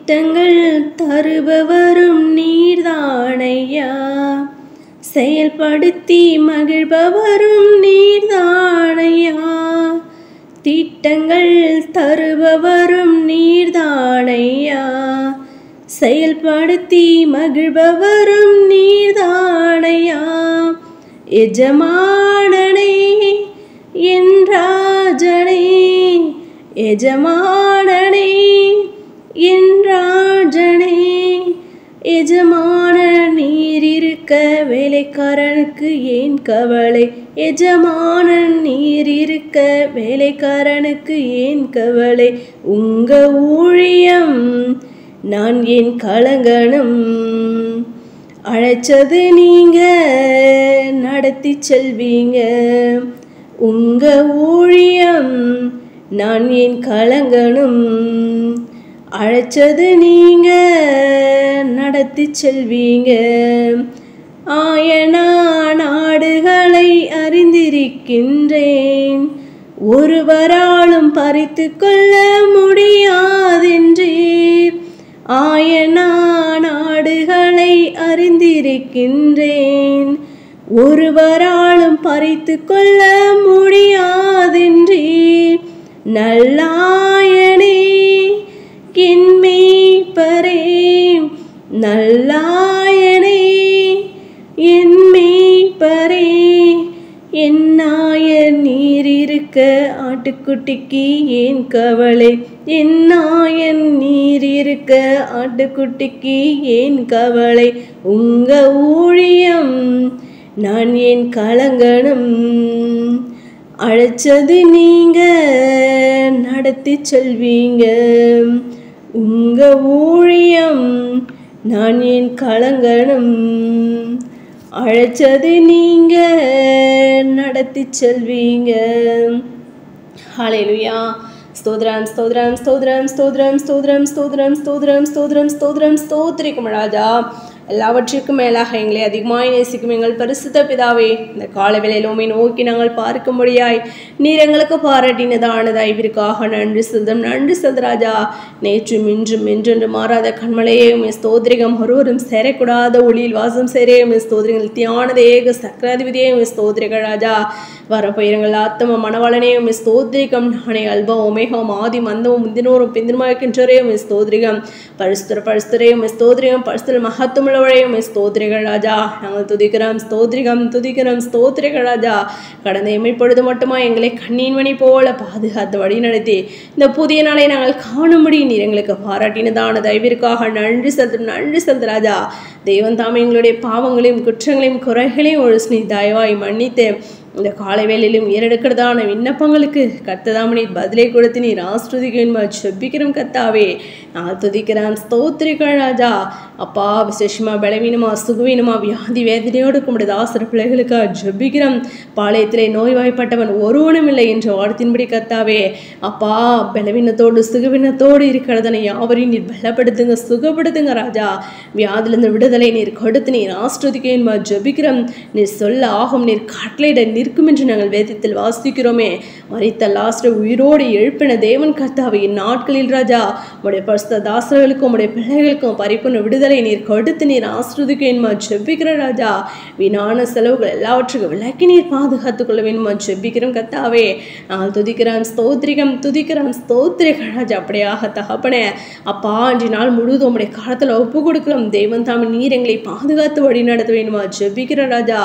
திட்டங்கள் தருபவரும் நீர்தானையா, செயல்படுத்தி மகிழ்பவரும் நீர்தானையா. திட்டங்கள் தருபவரும் நீர்தானையா, செயல்படுத்தி மகிழ்பவரும் நீர்தானையா. எஜமானனே என் ராஜனே, எஜமானனே என் ராஜனே. எஜமான நீர் இருக்க வேலைக்காரனுக்கு ஏன் கவலை, எஜமான நீர் இருக்க வேலைக்காரனுக்கு ஏன் கவலை. உங்க ஊழியம் நான் ஏன் கலங்கணும், அழைச்சது நீங்க நடத்தி செல்வீங்க. உங்க ஊழியம் நான் ஏன் கலங்கணும், அழைச்சது நீங்க நடத்தி செல்வீங்க. ஆயனா நாடுகளை அறிந்திருக்கின்றேன், ஒருவராலும் பறித்து கொள்ள முடியாதென்றீர். ஆயனா நாடுகளை அறிந்திருக்கின்றேன், ஒருவராலும் பறித்து கொள்ள முடியாதென்றீர். நல்லாயனே என் மேய்ப்பரே, நல்லாயனே என் மேய்ப்பரே. என் நாயர் நீர் இருக்க ஆட்டுக்குட்டிக்கு ஏன் கவலை, என் நாயன் நீர் இருக்க ஆட்டுக்குட்டிக்கு ஏன் கவலை. உங்க ஊழியம் நான் ஏன் கலங்கணும், அழைச்சது நீங்க நடத்தி செல்வீங்க. உங்க ஊழியம் நான் ஏன் கலங்கணும், அழைச்சது நீங்க நடத்தி செல்வீங்க. ஹல்லேலூயா. ஸ்தோத்ரம் ஸ்தோத்ரம் ஸ்தோத்ரம் ஸ்தோத்ரம் ஸ்தோத்ரம் ஸ்தோத்ரம் ஸ்தோத்ரம் ஸ்தோத்ரம் ஸ்தோத்ரம் ஸ்தோத்திரிக்கும் ராஜா. எல்லாவற்றிற்கும் மேலாக எங்களை அதிகமாய் நேசிக்கும் எங்கள் பரிசுத்த பிதாவே, இந்த கால வேளையில் உம்மை நோக்கி நாங்கள் பார்க்கும்படியாய் நீர் எங்களுக்கு பாராட்டினதான தயவிற்காக நன்றி செல்தம் நன்றி செல்த ராஜா. நேற்றும் இன்றும் என்றென்று மாறாத கண்மலையே உம்மை ஸ்தோத்திரிகம். ஒருவரும் சேரக்கூடாத ஒளியில் வாசம் சேரே உம்மை ஸ்தோத்திரிகள். தியானத ஏக சக்கராதிபதியே உம்மை ஸ்தோத்திரிகள் ராஜா. வரப்போயிருங்கள் ஆத்தம மணவாளனே உம்மை ஸ்தோத்திரிகம். நானே அல்பா ஒமேகம் ஆதி மந்தமும் முந்தினோரும் பிந்திரமாக்கின்றரே உம்மை ஸ்தோத்திரிகம். பரிசுத்தர பரிசுத்தரே உம்மை ஸ்தோத்திரிகம். பரிசுத்தர மகத்துவமுள்ளவரே உம்மை ஸ்தோத்திரிகள் ராஜா. நாங்கள் துதிக்கிறோம் ஸ்தோத்திரிகம் துதிக்கிறோம் ஸ்தோத்திரிகள் ராஜா. கடந்த எம்மைப்பொழுது மட்டுமா எங்களை கண்ணீன் மணி போல பாதுகாத்து வழி நடத்தி இந்த புதிய நாளை நாங்கள் காணும்படி நீர் எங்களுக்கு பாராட்டினதான தயவிற்காக நன்றி செலுத்த ராஜா. தெய்வம் தாமே எங்களுடைய பாவங்களையும் குற்றங்களையும் குறைகளையும் ஒரு ஸ்னி தயவாய் மன்னித்து இந்த காலை வேளையிலும் ஏறெடுக்கிறதான விண்ணப்பங்களுக்கு கர்த்ததாம நீர் பதிலை கொடுத்து நீர் ஆஸ்ருதிக்க செபிக்கிறோம் கர்த்தாவே. நான் துதிக்கிறேன் ஸ்தோத்திரிகள் ராஜா. அப்பா விசேஷமா பலவீனமா சுகவீனமா வியாதி வேதனையோடு கும்பிடுது ஆசிர பிள்ளைகளுக்காக ஜெபிக்கிறோம். பாளையத்திலே நோய்வாய்ப்பட்டவன் ஒருவனும் இல்லை என்ற வார்த்தையின்படி கர்த்தாவே அப்பா பலவீனத்தோடு சுகவீனத்தோடு இருக்கிறதனை யாவரையும் நீர் பலப்படுத்துங்க சுகப்படுத்துங்க ராஜா. வியாதிலிருந்து விடுதலை நீர் கொடுத்து நீர் ஆஸ்ருதிக்க ஜெபிக்கிறோம். நீர் சொல்ல ஆகும் நீர் கட்டளையிட நிற்கும் என்று நாங்கள் வேதத்தில் வாசிக்கிறோமே. மரித்த லாசரை உயிரோடு எழுப்பின தேவன் கர்த்தாவே நாட்களில் ராஜா உடைய பரிசுத்த தாசர்களுக்கும் உடைய பிள்ளைகளுக்கும் பரிபூர்ண விடுதலை நீர் கொடுத்து நீர் ஆஸ்ருதிக்க ஜெபிக்கிற ராஜா. வீணான செலவுகள் எல்லாவற்றுக்கும் விலக்கி நீர் பாதுகாத்துக் கொள்ள வேண்டுமா ஜெபிக்கிறோம் கர்த்தாவே. நாங்கள் துதிக்கிறோம் ஸ்தோத்திரிகம் துதிக்கிறோம் ஸ்தோத்திரிகள் ராஜா. அப்படியாக தகப்பனே அப்பா அன்று நாள் முழுவதும் உடைய காலத்தில் ஒப்பு கொடுக்கிறோம். தெய்வம் தாமே நீர் எங்களை பாதுகாத்து வழி நடத்த வேண்டுமா ஜெபிக்கிற ராஜா.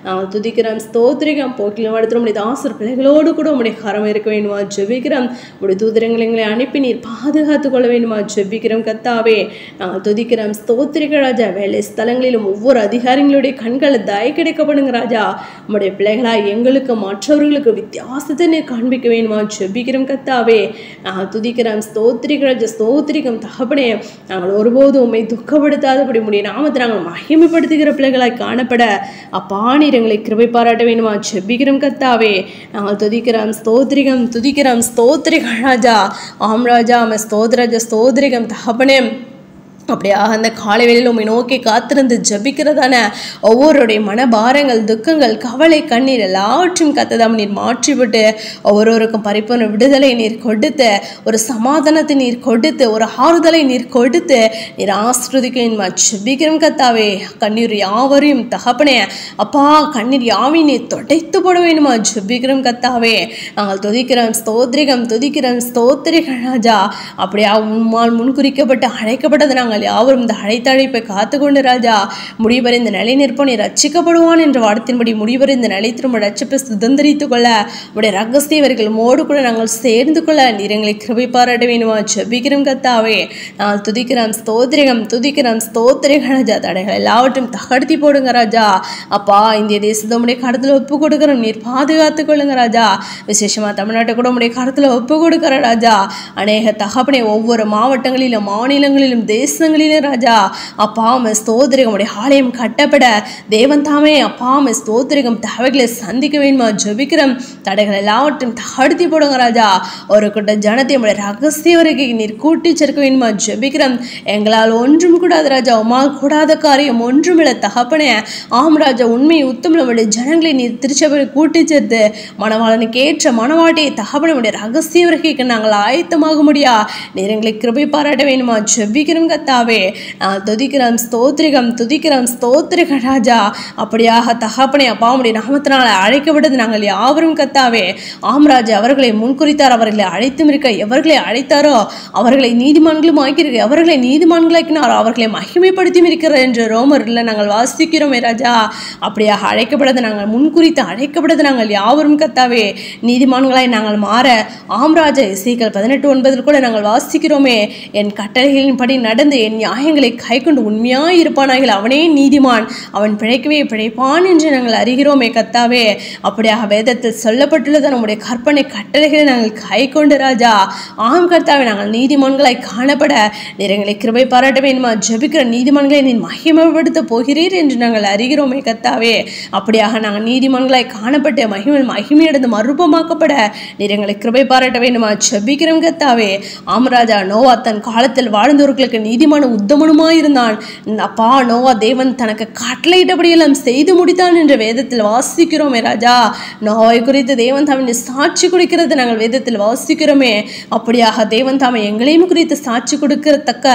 நாங்கள் துதிக்கிறோம் ஸ்தோத்திரிகம். போக்கிலும் அடுத்த உடைய தாசர் பிள்ளைகளோடு கூட உடைய கரம் இருக்க வேண்டுமா ஜெபிக்கிறோம். உடைய தூதரங்களை எங்களை அனுப்பி நீர் பாதுகாத்துக் கொள்ள வேண்டுமா ஜெபிக்கிறோம் கர்த்தாவே. நாங்கள் துதிக்கிறோம் ஸ்தோத்திரிகள் ராஜா. வேலை ஸ்தலங்களிலும் ஒவ்வொரு அதிகாரிகளுடைய கண்களை தய கிடைக்கப்படுங்க ராஜா. உடைய பிள்ளைகளா எங்களுக்கு மற்றவர்களுக்கு வித்தியாசத்தை நீர் காண்பிக்க வேண்டுமா ஜெபிக்கிறோம் கர்த்தாவே. நாங்கள் துதிக்கிறோம் ஸ்தோத்திரிகள் ராஜா ஸ்தோத்திரிகம் தகப்பனே. நாங்கள் ஒருபோதும் உண்மை துக்கப்படுத்தாதபடி உடைய நாமத்தை நாங்கள் மகிமைப்படுத்துகிற பிள்ளைகளாய் காணப்பட அப்பா நீர் எங்களை கிருபை பாராட்ட வேண்டுமா ஜெபிக்கிறோம் கர்த்தாவே. நாங்கள் துதிக்கிறோம் ஸ்தோத்திரிகம் துதிக்கிறோம் ஸ்தோத்திரிகள் ராஜா. ஆம் ராஜா ஸ்தோத்ராஜா ஸ்தோத்திரிகம் தகப்பனே. அப்படியாக அந்த காலை வேளையில் உம்மை நோக்கி காத்திருந்து ஜபிக்கிறதான ஒவ்வொருடைய மனபாரங்கள், துக்கங்கள், கவலை, கண்ணீர் எல்லாவற்றையும் கத்ததாம் நீர் மாற்றிவிட்டு ஒவ்வொருவருக்கும் பரிபூர்ண விடுதலை நீர் கொடுத்து, ஒரு சமாதானத்தை நீர் கொடுத்து, ஒரு ஆறுதலை நீர் கொடுத்து நீர் ஆசீர்வதிக்க ஜபிக்கிறோம் கத்தாவே. கண்ணீர் யாவரையும் தகப்பனே அப்பா, கண்ணீர் யாவையும் நீர் தொடைத்து போட வேணுமா ஜபிக்கிறோம் கத்தாவே. நாங்கள் துதிக்கிறோம், ஸ்தோத்திரிகம், துதிக்கிறோம், ஸ்தோத்திரிகள் ராஜா. அப்படியா உம்மால் முன்குறிக்கப்பட்டு அழைக்கப்பட்டது நாங்கள் யாவரும் இந்த அழைத்தழைப்பை காத்துக்கொண்டு ராஜா முடிவரை இந்த நிலை நிற்போம், நீ ரட்சிக்கப்படுவான் என்ற வார்த்தையின்படி முடிவரை இந்த நிலை திரும்ப ரட்சிப்பை சுதந்திரித்துக் கொள்ள உடைய ரகசியவர்கள் மோடு கூட நாங்கள் சேர்ந்து கொள்ள நீர் எங்களை கிருபை பாராட்ட வேணுமா ஜபிக்கிறோம் கத்தாவே. நாங்கள் துதிக்கிறோம், ஸ்தோத்திரிகம், துதிக்கிறோம், ஸ்தோத்திரிகள் ராஜா. தடைகள் எல்லாவற்றையும் தகர்த்தி போடுங்க ராஜா. அப்பா, இந்திய தேசத்தை உடைய கருத்தில் ஒப்பு கொடுக்கிறோம், நீர் பாதுகாத்துக் கொள்ளுங்க ராஜா. விசேஷமா தமிழ்நாட்டை கூட உடைய கருத்தில் ஒப்பு கொடுக்கிற ராஜா. அநேக தகப்பனை ஒவ்வொரு மாவட்டங்களிலும், மாநிலங்களிலும், தேசங்களிலும் ராஜா அப்பா ஸ்தோத்திரிகம் உடைய ஆலயம் கட்டப்பட தேவன் தாமே அப்பா ஸ்தோத்திரிகம் தேவைகளை சந்திக்க வேணுமா ஜபிக்கிறோம். தடைகள் எல்லாவற்றையும் தடுத்தி போடுங்க ராஜா. ஒரு கூட்ட ஜனத்தை உடைய ரகசிய வரைக்கும் நீர் கூட்டி சேர்க்க வேணுமா ஜபிக்கிறோம். எங்களால் ஒன்றும் கூடாது ராஜா, உமால் கூடாத காரியம் ஒன்றுமில்லை தகப்பனே. ஆம் ராஜா, உண்மையை உத்தமிழ் உடைய ஜனங்களை நீர் திருச்சபை கூட்டி சேர்த்து மணவாளனுக்கு ஏற்ற மணவாட்டியை தகப்பனை உடைய ரகசிய வரைக்கும் நாங்கள் ஆயத்தமாக முடியா நீர் எங்களை கிருபை பாராட்ட வேணுமா ஜபிக்கிறோம் கத்தாவே. துதிக்கிறோம், ஸ்தோத்திரிகம், துதிக்கிறோம், ஸ்தோத்திரிகள் ராஜா. அப்படியாக தகப்பனே அப்பா உம்முடைய நாமத்தினால் அழைக்கப்பட்டது நாங்கள் யாவரும் கத்தாவே. ஆம் ராஜா, அவர்களை முன்குறித்தார், அவர்களை அழைத்தும் இருக்க எவர்களை அழைத்தாரோ அவர்களை நீதிமான்களும் ஆக்கியிருக்க எவர்களை நீதிமான்களாக்கினாரோ அவர்களை மகிமைப்படுத்தியும் இருக்கிறார் என்று ரோமரில் நாங்கள் வாசிக்கிறோமே ராஜா. அப்படியாக அழைக்கப்பட்டது நாங்கள் முன்குறித்து அழைக்கப்பட்டது நாங்கள் யாவரும் கத்தாவே நீதிமான்களாய் நாங்கள் மாற. ஆம் ராஜா, எசேக்கியேல் 18:9 கூட நாங்கள் வாசிக்கிறோமே, என் கட்டளைகளின் படி நடந்து என் நியாயங்களை கை கொண்டு உண்மையாய் இருப்பானாகில் அவனே நீதிமான், அவன் பிழைக்கவே பிழைப்பான் என்று நாங்கள் அறிகிறோமே கத்தாவே. அப்படியாக வேதத்தில் சொல்லப்பட்டுள்ளது நம்முடைய கற்பனை கட்டளைகளை நாங்கள் கை கொண்டு ராஜா ஆம் கர்த்தாவே நாங்கள் நீதிமான்களாய் காணப்பட நீர் எங்களை கிருபை பாராட்ட வேண்டுமா ஜபிக்கிற நீதிமான்களை நீர் மகிமைப்படுத்த போகிறீர் என்று நாங்கள் அறிகிறோமே கத்தாவே. அப்படியாக நாங்கள் நீதிமான்களாய் காணப்பட்ட மகிமையடைந்து மறுபமாக்கப்பட நீர் எங்களை கிருபை பாராட்ட வேண்டுமா ஜபிக்கிறோம் கத்தாவே. ஆம் ராஜா, நோவா தன் காலத்தில் வாழ்ந்தவர்களுக்கு நீதிமான உத்தமனுமாயிருந்தான். அப்பா, நோவா தேவன் தனக்கு கட்டளையிட்டபடியெல்லாம் செய்து முடித்தான் என்று வேதத்தில் வாசிக்கிறோமே ராஜா. நோவை குறித்து தேவன் தாமே சாட்சி கொடுக்கிறது நாங்கள் வேதத்தில் வாசிக்கிறோமே. அப்படியாக தேவன் தாமே எங்களையும் குறித்து சாட்சி கொடுக்கிறதக்க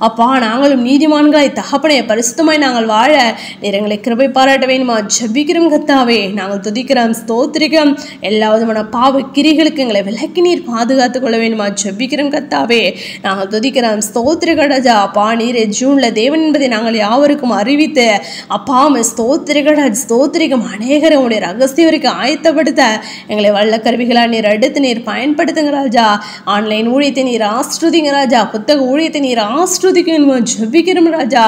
அப்பா நாங்களும் நீதிமான்களாய் தகப்பனே பரிசுத்தமாய் நாங்கள் வாழ நீர் எங்களை கிருபை பாராட்ட வேணுமா ஜபிக்கிறோம் கத்தாவே. நாங்கள் துதிக்கிறோம், ஸ்தோத்திரிக்கிறோம். எல்லா விதமான பாவ கிரிகளுக்கு எங்களை விலக்கி நீர் பாதுகாத்துக் கொள்ள வேணுமா ஜபிக்கிறோம் கத்தாவே. நாங்கள் துதிக்கிறோம், ஸ்தோத்திரிகள் ராஜா. அப்பா, நீரே ஜூன்ல தேவன் என்பதை நாங்கள் யாவருக்கும் அறிவித்து அப்பா ஸ்தோத்திரிகள் ஸ்தோத்திரிகம் அநேகரை உடைய ரகசிய வரைக்கும் ஆயத்தப்படுத்த எங்களை வல்ல கருவிகளா நீர் அடுத்து நீர் பயன்படுத்துங்க ராஜா. ஆன்லைன் ஊழியத்தை நீர் ஆஸ்ருதிங்க ராஜா. புத்தக ஊழியத்தை நீர் ஆஸ்ருதிக்க ஜபிக்கிறோம் ராஜா.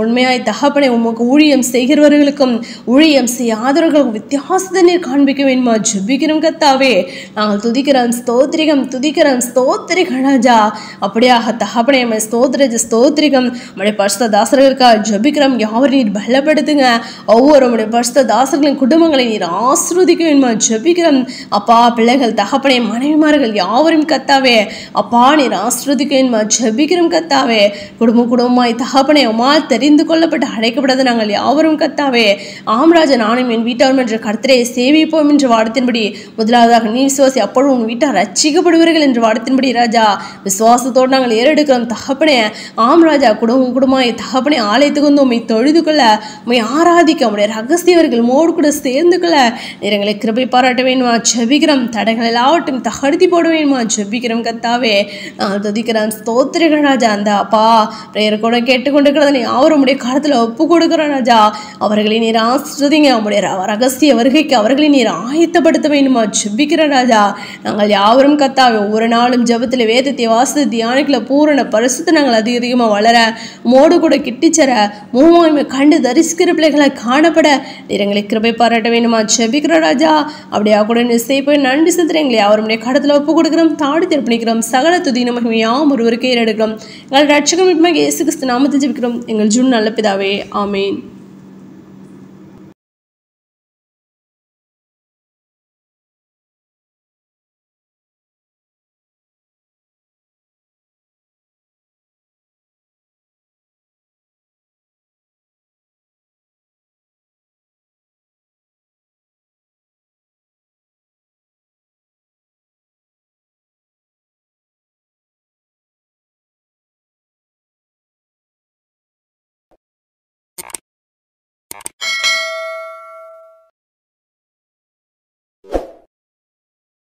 உண்மையாய் தகப்பனை உமக்கு ஊழியம் செய்கிறவர்களுக்கும் ஊழியம் செய்யாதவர்களுக்கும் வித்தியாசத்தை நீர் காண்பிக்க வேண்டுமா ஜபிக்கிறோம் கத்தாவே. நாங்கள் துதிக்கிறோம், ஸ்தோத்திரிகம், துதிக்கிறோம், ஸ்தோத்திரிகள் ராஜா. அப்படியாக தகப்பனை ஸ்தோத்திரிகம் உடைய பரிசுத்த தாசர்களுக்காக ஜபிக்கிறோம். யாவரும் நீர் பலப்படுத்துங்க. ஒவ்வொரு உடைய பரிசுத்த தாசர்களின் குடும்பங்களை நீர் ஆசீர்வதிக்க வேண்டுமா ஜபிக்கிறோம். அப்பா, பிள்ளைகள், தகப்பனை, மனைவிமார்கள் யாவரும் கத்தாவே அப்பா நீர் ஆசீர்வதிக்க வேண்டுமா ஜபிக்கிறோம் கத்தாவே. குடும்பமாய் தகப்பனை உமால் தெரிந்து கொள்ளப்பட்டு அழைக்கப்பட்டது நாங்கள் யாவரும் கத்தாவே. ஆம்ராஜா, நானும் என் வீட்டாரும் என்ற கர்த்தரை சேவிப்போம் என்ற வார்த்தையின்படி முதலாவதாக நீ விசுவாசி, அப்பொழுது உன் வீட்டார் ரட்சிக்கப்படுவீர்கள் என்ற வார்த்தையின்படி ராஜா விசுவாசத்தோடு நாங்கள் ஏறெடுக்கிறோம் தகப்பனே. ஆம் ராஜா, குடும்பமாய் தகப்பனை ஆலயத்துக்கு வந்து உண்மை தொழுது கொள்ள உண்மை ஆராதிக்க உடைய ரகசியவர்கள் மோடு கூட சேர்ந்து கொள்ள நீர் எங்களை கிருபை பாராட்ட வேணுமா ஜபிக்கிறோம். தடைகள் எல்லாவற்றையும் தகர்த்தி போட வேணுமா ஜபிக்கிறோம் கத்தாவே. நான் துதிக்கிறேன், ஸ்தோத்திரிகள் ராஜா. அந்த அப்பா பிரேயர் கூட கேட்டுக்கொண்டிருக்கிறத நீ யாரும் உடைய காலத்தில் ஒப்பு கொடுக்கிற ராஜா. அவர்களை நீர் ஆசிர்வதிங்க. உடைய ரகசிய வருகைக்கு அவர்களை நீர் ஆயத்தப்படுத்த வேண்டுமா ஜபிக்கிற ராஜா. நாங்கள் யாவரும் கத்தாவே ஒவ்வொரு நாளும் ஜபத்தில் வேதத்தை வாசி தியானிக்கல பூரண பரிசுத்த நாங்கள் அதிகமாக வளர மோடு கூட கிட்டிச்சர மூவாய்மை கண்டு தரிசிக்கிற பிள்ளைகளை காணப்பட நீர் எங்களை கிருபை பாராட்ட வேண்டுமா ஜபிக்கிற ராஜா. அப்படியா கூட போய் நன்றி செலுத்துற எங்களை அவருடைய கடத்தில் ஒப்பு கொடுக்கிறோம், தாடி திருப்பணிக்கிறோம். சகல துதின மகிமையாம் ஒருவருக்கே எடுக்கிறோம். எங்கள் ரட்சகம் இயேசு கிறிஸ்து நாமத்தை ஜெபிக்கிறோம் எங்கள் ஜூன் நல்ல பிதாவே, ஆமேன்.